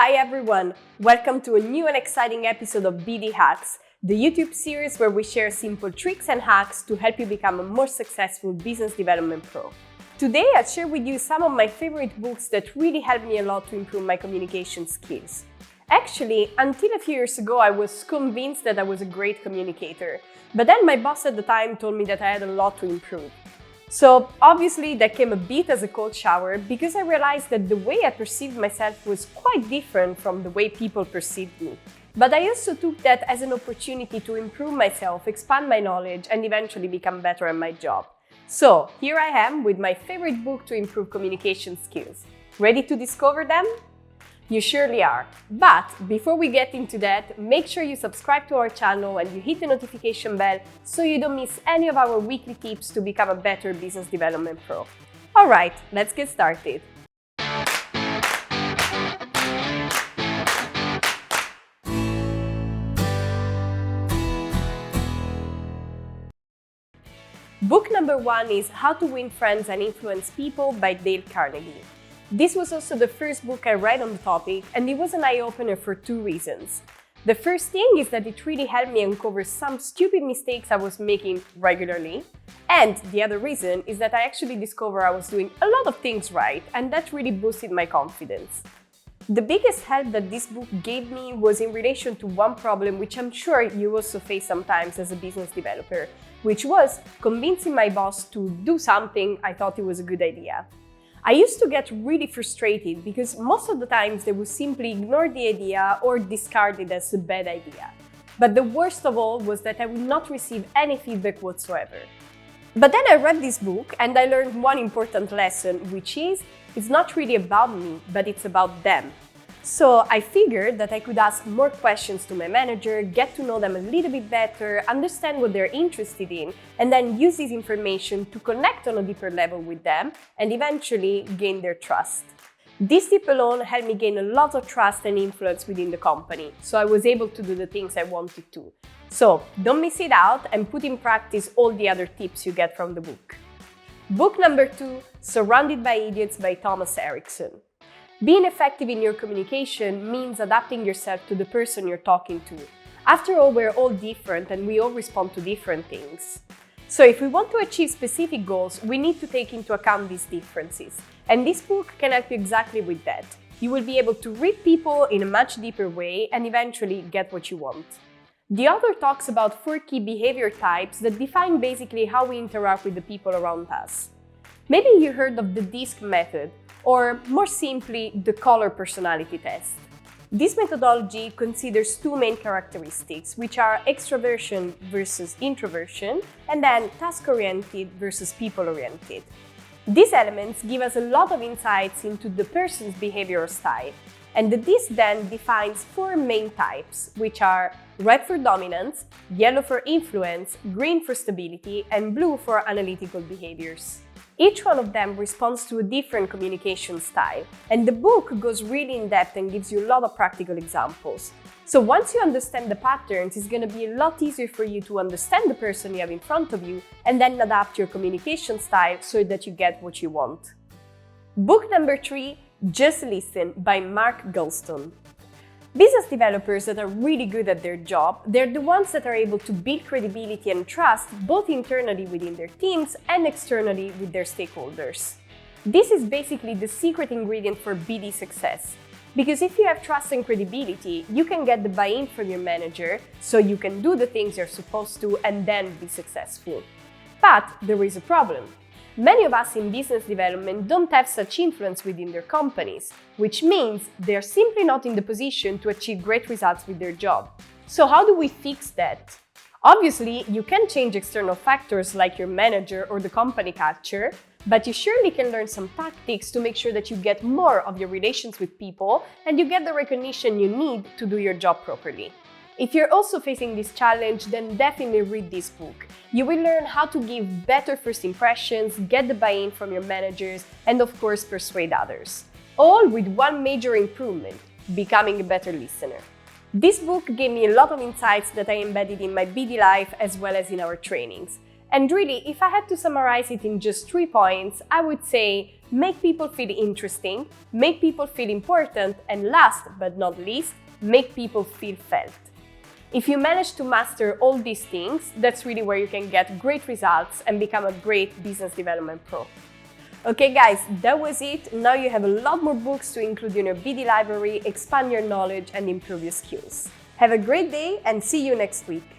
Hi everyone! Welcome to a new and exciting episode of BD Hacks, the YouTube series where we share simple tricks and hacks to help you become a more successful business development pro. Today I'll share with you some of my favorite books that really helped me a lot to improve my communication skills. Actually, until a few years ago I was convinced that I was a great communicator, but then my boss at the time told me that I had a lot to improve. So obviously that came a bit as a cold shower because I realized that the way I perceived myself was quite different from the way people perceived me. But I also took that as an opportunity to improve myself, expand my knowledge, and eventually become better at my job. So here I am with my favorite book to improve communication skills. Ready to discover them? You surely are. But before we get into that, make sure you subscribe to our channel and you hit the notification bell so you don't miss any of our weekly tips to become a better business development pro. Alright, let's get started. Book number 1 is How to Win Friends and Influence People by Carnegie. This was also the first book I read on the topic, and it was an eye-opener for two reasons. The first thing is that it really helped me uncover some stupid mistakes I was making regularly. And the other reason is that I actually discovered I was doing a lot of things right, and that really boosted my confidence. The biggest help that this book gave me was in relation to one problem which I'm sure you also face sometimes as a business developer, which was convincing my boss to do something I thought it was a good idea. I used to get really frustrated because most of the times they would simply ignore the idea or discard it as a bad idea. But the worst of all was that I would not receive any feedback whatsoever. But then I read this book and I learned one important lesson, which is, it's not really about me, but it's about them. So I figured that I could ask more questions to my manager, get to know them a little bit better, understand what they're interested in, and then use this information to connect on a deeper level with them and eventually gain their trust. This tip alone helped me gain a lot of trust and influence within the company, so I was able to do the things I wanted to. So don't miss it out and put in practice all the other tips you get from the book. Book number 2, Surrounded by Idiots by Erikson. Being effective in your communication means adapting yourself to the person you're talking to. After all, we're all different and we all respond to different things. So if we want to achieve specific goals, we need to take into account these differences. And this book can help you exactly with that. You will be able to read people in a much deeper way and eventually get what you want. The author talks about 4 key behavior types that define basically how we interact with the people around us. Maybe you heard of the DISC method, or more simply, the color personality test. This methodology considers 2 main characteristics, which are extroversion versus introversion, and then task-oriented versus people-oriented. These elements give us a lot of insights into the person's behavioral style, and the DISC then defines 4 main types, which are red for dominance, yellow for influence, green for stability, and blue for analytical behaviors. Each one of them responds to a different communication style, and the book goes really in depth and gives you a lot of practical examples. So once you understand the patterns, it's going to be a lot easier for you to understand the person you have in front of you and then adapt your communication style so that you get what you want. Book number 3, Just Listen by Goulston. Business developers that are really good at their job, they're the ones that are able to build credibility and trust both internally within their teams and externally with their stakeholders. This is basically the secret ingredient for BD success. Because if you have trust and credibility, you can get the buy-in from your manager, so you can do the things you're supposed to and then be successful. But there is a problem. Many of us in business development don't have such influence within their companies, which means they're simply not in the position to achieve great results with their job. So how do we fix that? Obviously, you can change external factors like your manager or the company culture, but you surely can learn some tactics to make sure that you get more of your relations with people and you get the recognition you need to do your job properly. If you're also facing this challenge, then definitely read this book. You will learn how to give better first impressions, get the buy-in from your managers, and of course persuade others. All with one major improvement, becoming a better listener. This book gave me a lot of insights that I embedded in my BD life as well as in our trainings. And really, if I had to summarize it in just 3 points, I would say make people feel interesting, make people feel important, and last but not least, make people feel felt. If you manage to master all these things, that's really where you can get great results and become a great business development pro. Okay guys, that was it. Now you have a lot more books to include in your BD library, expand your knowledge and improve your skills. Have a great day and see you next week.